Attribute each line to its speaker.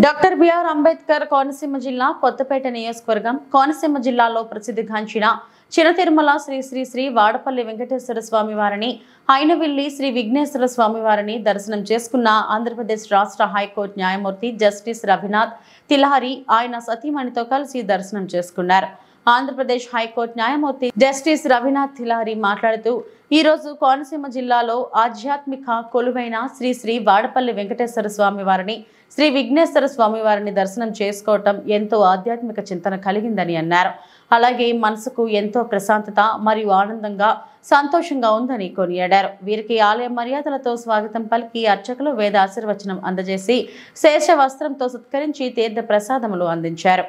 Speaker 1: Doctor BR Ambedkar Konaseema జిల్లా కొత్తపేట నియోజకవర్గం కోనసీమ జిల్లాలో ప్రసిద్ధిగాంచిన చిన్న తిరుమల శ్రీ శ్రీ శ్రీ వాడపల్లి వెంకటేశ్వర స్వామి వారిని అయినవిల్లి శ్రీ విఘ్నేశ్వర స్వామి వారిని దర్శనం చేసుకున్న ఆంధ్రప్రదేశ్ రాష్ట్ర హైకోర్టు న్యాయమూర్తి జస్టిస్ రవినాథ్ తిలహరి ఆయన సతీమణితో కలిసి దర్శనం చేసుకున్నారు. ఆంధ్రప్రదేశ్ హైకోర్టు న్యాయమూర్తి జస్టిస్ రవినాథ్ తిలహరి మాట్లాడుతూ ఈ రోజు కోనసీమ జిల్లాలో ఆధ్యాత్మిక కొలువైన శ్రీ శ్రీ వాడపల్లి వెంకటేశ్వర స్వామి వారిని శ్రీ విఘ్నేశ్వర స్వామి వారిని దర్శనం చేసుకోవటం ఎంతో ఆధ్యాత్మిక చింతన కలిగిందని అన్నారు. అలాగే మనసుకు ఎంతో ప్రశాంతత మరియు ఆనందంగా సంతోషంగా ఉందని కొనియాడారు. వీరికి ఆలయ మర్యాదలతో స్వాగతం పలికి అర్చకులు వేద ఆశీర్వచనం అందజేసి శేష వస్త్రంతో సత్కరించి తీర్థ ప్రసాదములు అందించారు.